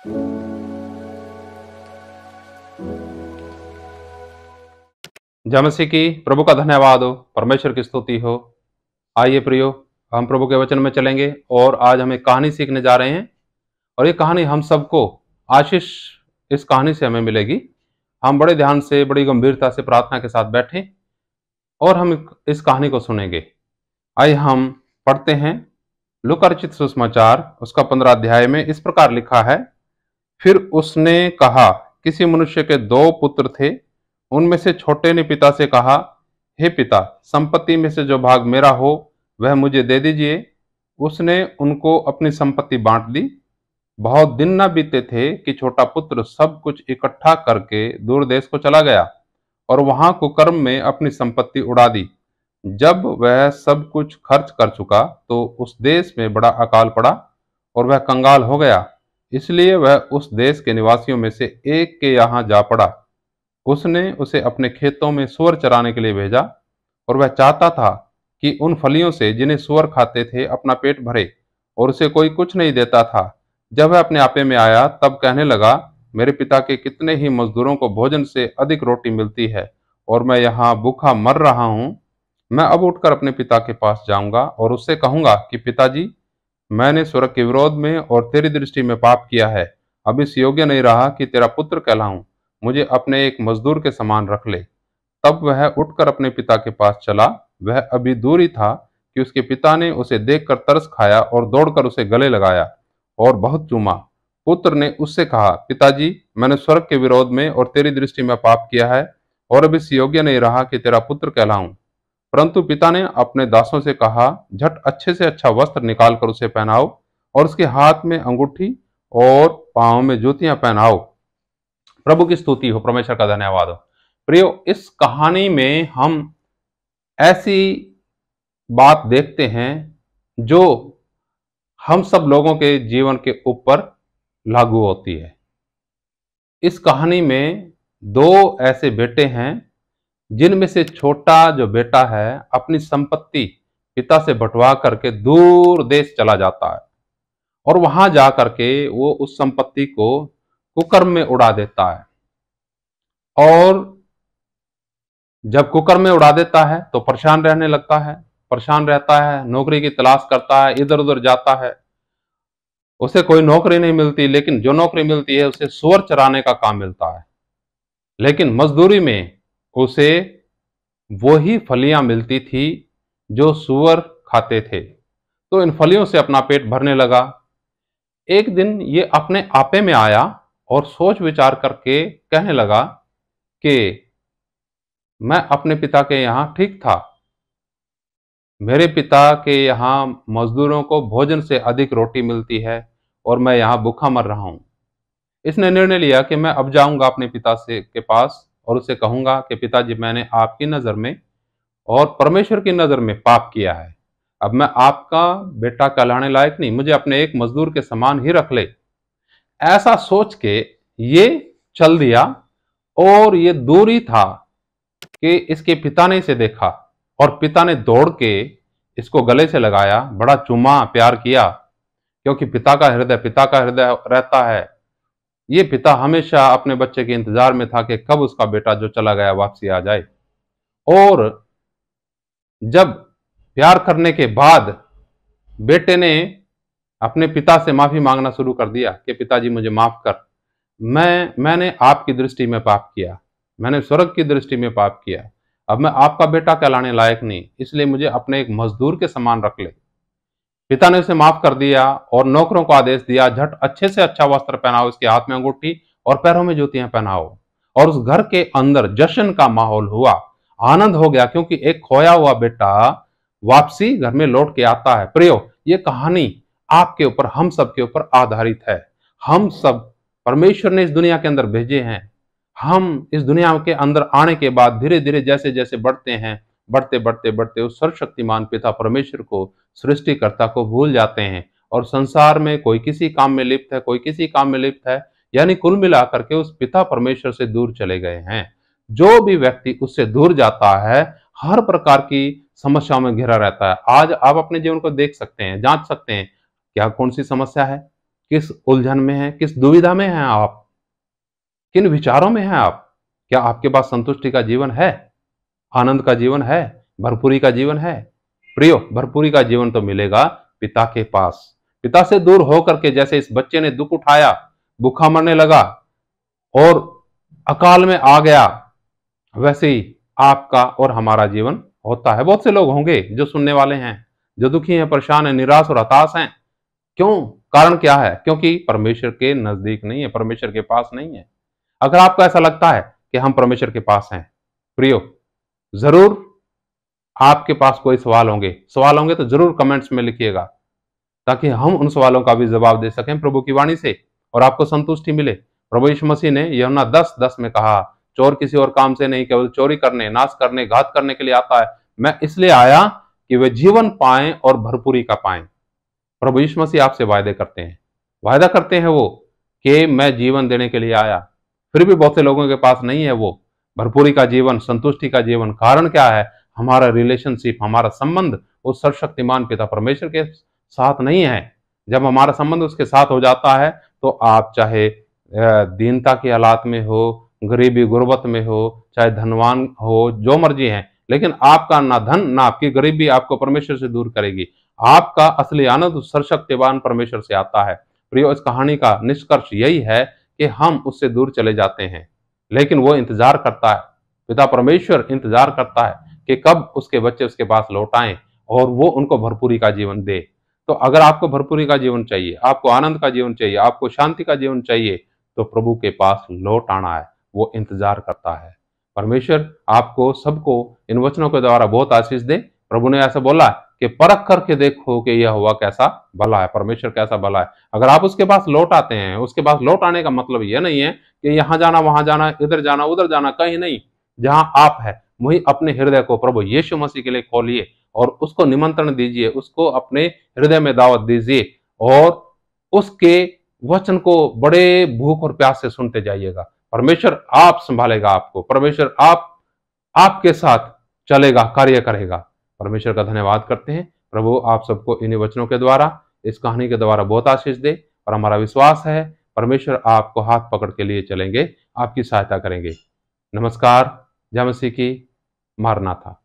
जय मसीह की। प्रभु का धन्यवाद हो, परमेश्वर की स्तुति हो। आइए प्रियो, हम प्रभु के वचन में चलेंगे और आज हम एक कहानी सीखने जा रहे हैं और ये कहानी हम सबको आशीष इस कहानी से हमें मिलेगी। हम बड़े ध्यान से, बड़ी गंभीरता से प्रार्थना के साथ बैठें और हम इस कहानी को सुनेंगे। आइए हम पढ़ते हैं लूका रचित सुसमाचार उसका 15 अध्याय में इस प्रकार लिखा है। फिर उसने कहा, किसी मनुष्य के 2 पुत्र थे। उनमें से छोटे ने पिता से कहा, हे पिता, संपत्ति में से जो भाग मेरा हो वह मुझे दे दीजिए। उसने उनको अपनी संपत्ति बांट दी। बहुत दिन न बीते थे कि छोटा पुत्र सब कुछ इकट्ठा करके दूर देश को चला गया और वहां कुकर्म में अपनी संपत्ति उड़ा दी। जब वह सब कुछ खर्च कर चुका तो उस देश में बड़ा अकाल पड़ा और वह कंगाल हो गया। इसलिए वह उस देश के निवासियों में से एक के यहाँ जा पड़ा। उसने उसे अपने खेतों में सूअर चराने के लिए भेजा और वह चाहता था कि उन फलियों से जिन्हें सूअर खाते थे अपना पेट भरे, और उसे कोई कुछ नहीं देता था। जब वह अपने आपे में आया तब कहने लगा, मेरे पिता के कितने ही मजदूरों को भोजन से अधिक रोटी मिलती है और मैं यहाँ भूखा मर रहा हूँ। मैं अब उठकर अपने पिता के पास जाऊंगा और उससे कहूंगा कि पिताजी, मैंने स्वर्ग के विरोध में और तेरी दृष्टि में पाप किया है। अब इस योग्य नहीं रहा कि तेरा पुत्र कहलाऊं। मुझे अपने एक मजदूर के समान रख ले। तब वह उठकर अपने पिता के पास चला। वह अभी दूर ही था कि उसके पिता ने उसे देखकर तरस खाया और दौड़कर उसे गले लगाया और बहुत चूमा। पुत्र ने उससे कहा, पिताजी, मैंने स्वर्ग के विरोध में और तेरी दृष्टि में पाप किया है और अब इस योग्य नहीं रहा कि तेरा पुत्र कहलाऊं। परंतु पिता ने अपने दासों से कहा, झट अच्छे से अच्छा वस्त्र निकाल कर उसे पहनाओ और उसके हाथ में अंगूठी और पांव में जूतियां पहनाओ। प्रभु की स्तुति हो, परमेश्वर का धन्यवाद हो। प्रियो, इस कहानी में हम ऐसी बात देखते हैं जो हम सब लोगों के जीवन के ऊपर लागू होती है। इस कहानी में 2 ऐसे बेटे हैं जिनमें से छोटा जो बेटा है अपनी संपत्ति पिता से बंटवा करके दूर देश चला जाता है और वहां जा करके वो उस संपत्ति को कुकर्म में उड़ा देता है। और जब कुकर्म में उड़ा देता है तो परेशान रहने लगता है, परेशान रहता है, नौकरी की तलाश करता है, इधर उधर जाता है। उसे कोई नौकरी नहीं मिलती, लेकिन जो नौकरी मिलती है उसे सूअर चराने का काम मिलता है। लेकिन मजदूरी में उसे वही फलियां मिलती थी जो सूअर खाते थे, तो इन फलियों से अपना पेट भरने लगा। एक दिन ये अपने आपे में आया और सोच विचार करके कहने लगा कि मैं अपने पिता के यहाँ ठीक था। मेरे पिता के यहाँ मजदूरों को भोजन से अधिक रोटी मिलती है और मैं यहाँ भूखा मर रहा हूँ। इसने निर्णय लिया कि मैं अब जाऊंगा अपने पिता से के पास और उसे कहूंगा कि पिताजी, मैंने आपकी नज़र में और परमेश्वर की नज़र में पाप किया है। अब मैं आपका बेटा कहलाने लायक नहीं, मुझे अपने एक मजदूर के समान ही रख ले। ऐसा सोच के ये चल दिया और ये दूर ही था कि इसके पिता ने इसे देखा और पिता ने दौड़ के इसको गले से लगाया, बड़ा चूमा, प्यार किया, क्योंकि पिता का हृदय रहता है। ये पिता हमेशा अपने बच्चे के इंतजार में था कि कब उसका बेटा जो चला गया वापसी आ जाए। और जब प्यार करने के बाद बेटे ने अपने पिता से माफी मांगना शुरू कर दिया कि पिताजी, मुझे माफ कर, मैंने आपकी दृष्टि में पाप किया, मैंने स्वर्ग की दृष्टि में पाप किया। अब मैं आपका बेटा कहलाने लायक नहीं, इसलिए मुझे अपने एक मजदूर के समान रख ले। पिता ने उसे माफ कर दिया और नौकरों को आदेश दिया, झट अच्छे से अच्छा वस्त्र पहनाओ, इसके हाथ में अंगूठी और पैरों में जूतियां पहनाओ। और उस घर के अंदर जश्न का माहौल हुआ, आनंद हो गया, क्योंकि एक खोया हुआ बेटा वापसी घर में लौट के आता है। प्रियो, ये कहानी आपके ऊपर, हम सब के ऊपर आधारित है। हम सब परमेश्वर ने इस दुनिया के अंदर भेजे हैं। हम इस दुनिया के अंदर आने के बाद धीरे धीरे जैसे जैसे बढ़ते हैं, बढ़ते बढ़ते बढ़ते उस सर्वशक्तिमान पिता परमेश्वर को, सृष्टिकर्ता को भूल जाते हैं और संसार में कोई किसी काम में लिप्त है, कोई किसी काम में लिप्त है, यानी कुल मिलाकर के उस पिता परमेश्वर से दूर चले गए हैं। जो भी व्यक्ति उससे दूर जाता है हर प्रकार की समस्याओं में घिरा रहता है। आज आप अपने जीवन को देख सकते हैं, जांच सकते हैं, क्या कौन सी समस्या है। किस उलझन में हैं, किस दुविधा में हैं आप, किन विचारों में हैं आप? क्या आपके पास संतुष्टि का जीवन है, आनंद का जीवन है, भरपूरी का जीवन है? प्रियो, भरपूरी का जीवन तो मिलेगा पिता के पास। पिता से दूर होकर के, जैसे इस बच्चे ने दुख उठाया, भूखा मरने लगा और अकाल में आ गया, वैसे ही आपका और हमारा जीवन होता है। बहुत से लोग होंगे जो सुनने वाले हैं, जो दुखी हैं, परेशान हैं, निराश और हताश हैं। क्यों? कारण क्या है? क्योंकि परमेश्वर के नजदीक नहीं है, परमेश्वर के पास नहीं है। अगर आपको ऐसा लगता है कि हम परमेश्वर के पास हैं, प्रियो, जरूर आपके पास कोई सवाल होंगे तो जरूर कमेंट्स में लिखिएगा, ताकि हम उन सवालों का भी जवाब दे सकें प्रभु की वाणी से और आपको संतुष्टि मिले। प्रभु यीशु मसीह ने यूहन्ना 10:10 में कहा, चोर किसी और काम से नहीं, केवल चोरी करने, नाश करने, घात करने के लिए आता है। मैं इसलिए आया कि वे जीवन पाएं और भरपूरी का पाएं। प्रभु यीशु मसीह आपसे वायदा करते हैं वो कि मैं जीवन देने के लिए आया। फिर भी बहुत से लोगों के पास नहीं है वो भरपूरी का जीवन, संतुष्टि का जीवन। कारण क्या है? हमारा रिलेशनशिप, हमारा संबंध उस सर्वशक्तिमान पिता परमेश्वर के साथ नहीं है। जब हमारा संबंध उसके साथ हो जाता है तो आप चाहे दीनता की हालात में हो, गरीबी गुर्बत में हो, चाहे धनवान हो, जो मर्जी है, लेकिन आपका ना धन ना आपकी गरीबी आपको परमेश्वर से दूर करेगी। आपका असली आनंद उस सर्वशक्तिमान परमेश्वर से आता है। प्रियो, इस कहानी का निष्कर्ष यही है कि हम उससे दूर चले जाते हैं, लेकिन वो इंतजार करता है, पिता परमेश्वर इंतजार करता है कि कब उसके बच्चे उसके पास लौट आएं और वो उनको भरपूरी का जीवन दे। तो अगर आपको भरपूरी का जीवन चाहिए, आपको आनंद का जीवन चाहिए, आपको शांति का जीवन चाहिए, तो प्रभु के पास लौट आना है। वो इंतजार करता है। परमेश्वर आपको सबको इन वचनों के द्वारा बहुत आशीष दे। प्रभु ने ऐसा बोला कि परख करके देखो कि यह हुआ कैसा भला है, परमेश्वर कैसा भला है। अगर आप उसके पास लौट आते हैं, उसके पास लौट आने का मतलब यह नहीं है कि यहां जाना, वहां जाना, इधर जाना, उधर जाना, कहीं नहीं। जहां आप है वही अपने हृदय को प्रभु यीशु मसीह के लिए खोलिए और उसको निमंत्रण दीजिए, उसको अपने हृदय में दावत दीजिए और उसके वचन को बड़े भूख और प्यास से सुनते जाइएगा। परमेश्वर आप संभालेगा आपको, परमेश्वर आपके साथ चलेगा, कार्य करेगा। परमेश्वर का धन्यवाद करते हैं। प्रभु आप सबको इन्हीं वचनों के द्वारा, इस कहानी के द्वारा बहुत आशीष दे और हमारा विश्वास है परमेश्वर आपको हाथ पकड़ के लिए चलेंगे, आपकी सहायता करेंगे। नमस्कार। जय मसीह की। मारनाथा।